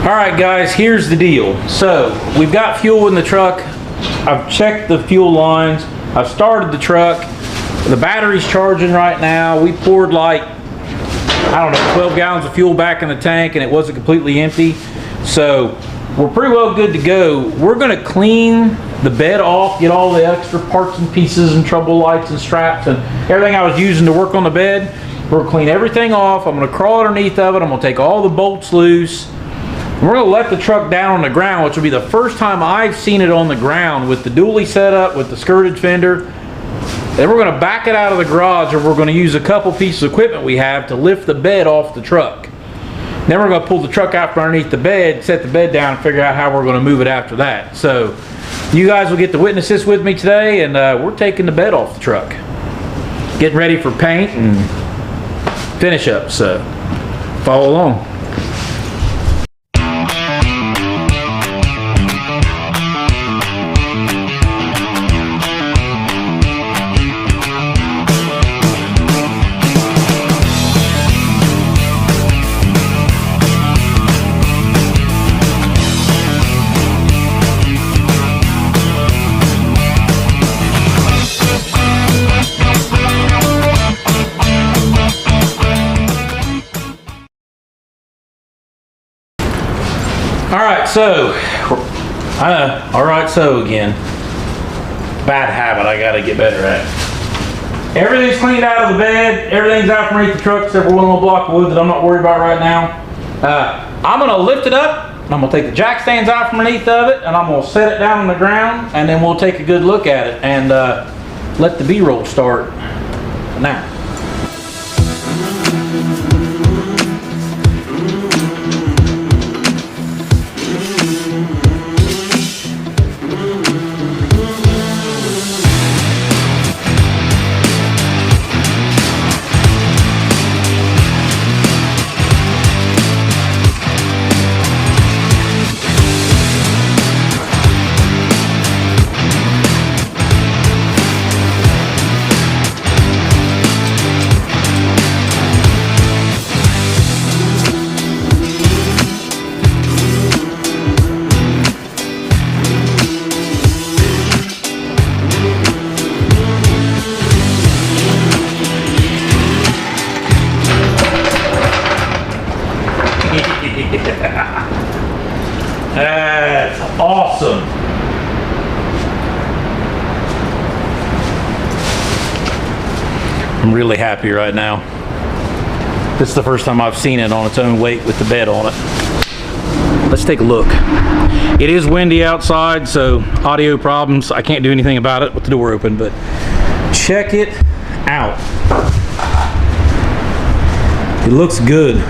All right, guys, here's the deal. So we've got fuel in the truck. I've checked the fuel lines. I've started the truck. The battery's charging right now. We poured like, I don't know, 12 gallons of fuel back in the tank and it wasn't completely empty. So we're pretty well good to go. We're gonna clean the bed off, get all the extra parts and pieces and trouble lights and straps and everything I was using to work on the bed. We're gonna clean everything off. I'm gonna crawl underneath of it. I'm gonna take all the bolts loose. We're gonna let the truck down on the ground, which will be the first time I've seen it on the ground with the dually setup, with the skirted fender. Then we're gonna back it out of the garage and we're gonna use a couple pieces of equipment we have to lift the bed off the truck. Then we're gonna pull the truck out from underneath the bed, set the bed down, and figure out how we're gonna move it after that. So you guys will get to witness this with me today, and we're taking the bed off the truck. Getting ready for paint and finish up, so follow along. So again, bad habit I gotta get better at. Everything's cleaned out of the bed, everything's out from underneath the truck except for one little block of wood that I'm not worried about right now. I'm gonna lift it up, I'm gonna take the jack stands out from underneath of it, and I'm gonna set it down on the ground, and then we'll take a good look at it and let the B-roll start now. That's awesome. I'm really happy right now. This is the first time I've seen it on its own weight with the bed on it. Let's take a look. It is windy outside, so audio problems. I can't do anything about it with the door open, but check it out. It looks good.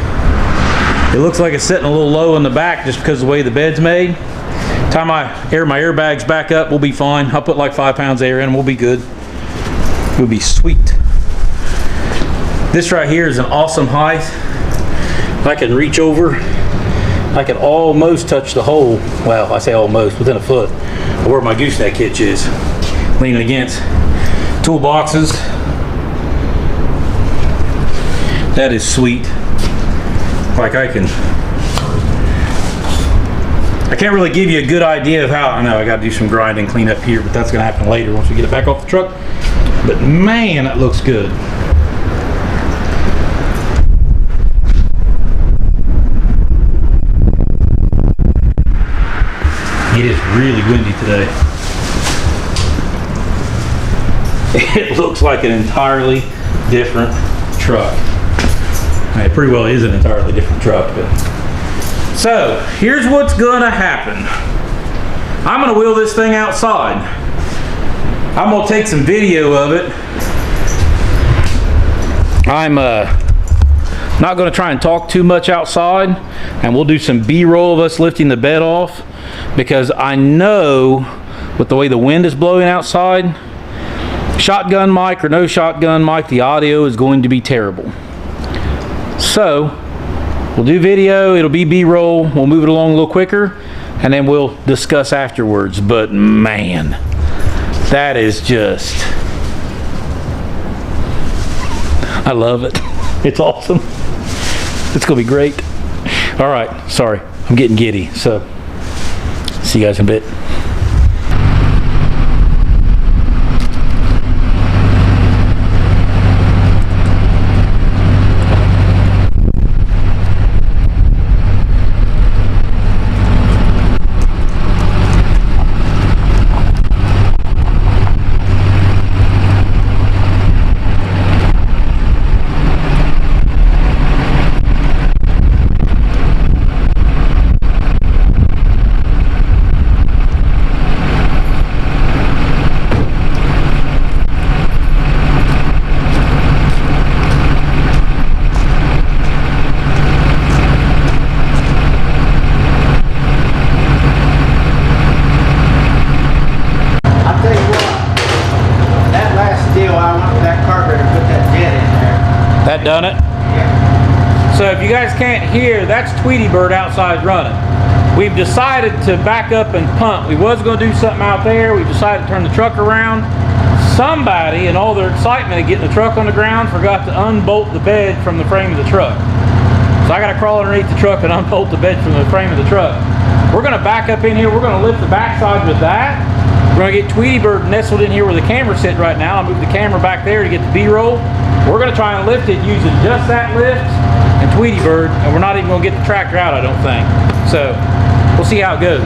It looks like it's sitting a little low in the back just because of the way the bed's made. Time I air my airbags back up, we'll be fine. I'll put like 5 pounds of air in, we'll be good. We'll be sweet. This right here is an awesome height. I can reach over. I can almost touch the hole. Well, I say almost, within a foot of where my gooseneck hitch is. Leaning against toolboxes. That is sweet. Like I can't really give you a good idea of how, I know I got to do some grinding, clean up here, but that's going to happen later once we get it back off the truck. But man, that looks good. It is really windy today. It looks like an entirely different truck. It pretty well is an entirely different truck. But so here's what's gonna happen. I'm gonna wheel this thing outside. I'm gonna take some video of it. I'm not gonna try and talk too much outside, and we'll do some B-roll of us lifting the bed off, because I know with the way the wind is blowing outside, shotgun mic or no shotgun mic, the audio is going to be terrible. So we'll do video, it'll be B-roll, we'll move it along a little quicker, and then we'll discuss afterwards. But man, that is just, I love it. It's awesome. It's gonna be great. All right, sorry, I'm getting giddy. So, see you guys in a bit. That done it? Yeah. So if you guys can't hear, that's Tweety Bird outside running. We've decided to back up and punt. We was going to do something out there. We decided to turn the truck around. Somebody, in all their excitement of getting the truck on the ground, forgot to unbolt the bed from the frame of the truck. So I got to crawl underneath the truck and unbolt the bed from the frame of the truck. We're going to back up in here. We're going to lift the backside with that. We're going to get Tweety Bird nestled in here where the camera's sitting right now. I'll move the camera back there to get the B-roll. We're going to try and lift it using just that lift and Tweety Bird, and we're not even going to get the tractor out, I don't think. So we'll see how it goes.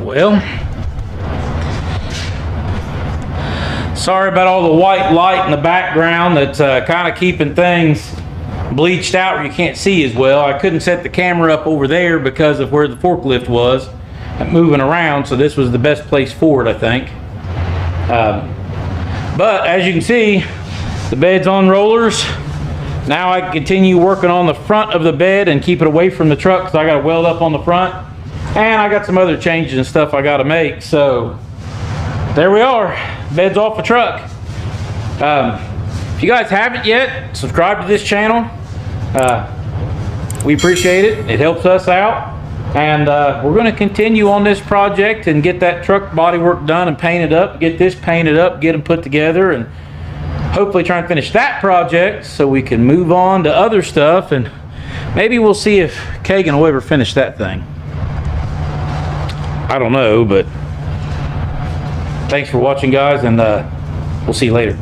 Well, sorry about all the white light in the background that's kind of keeping things bleached out where you can't see as well. I couldn't set the camera up over there because of where the forklift was moving around, so this was the best place for it, I think. But as you can see, the bed's on rollers. Now I can continue working on the front of the bed and keep it away from the truck because I got to weld up on the front, and I got some other changes and stuff I got to make. So there we are, bed's off the truck. If you guys haven't yet, subscribe to this channel. We appreciate it. It helps us out. And we're going to continue on this project and get that truck body work done and painted up, get this painted up, get them put together, and hopefully try and finish that project so we can move on to other stuff, and maybe we'll see if Kagan will ever finish that thing. I don't know, but thanks for watching, guys, and we'll see you later.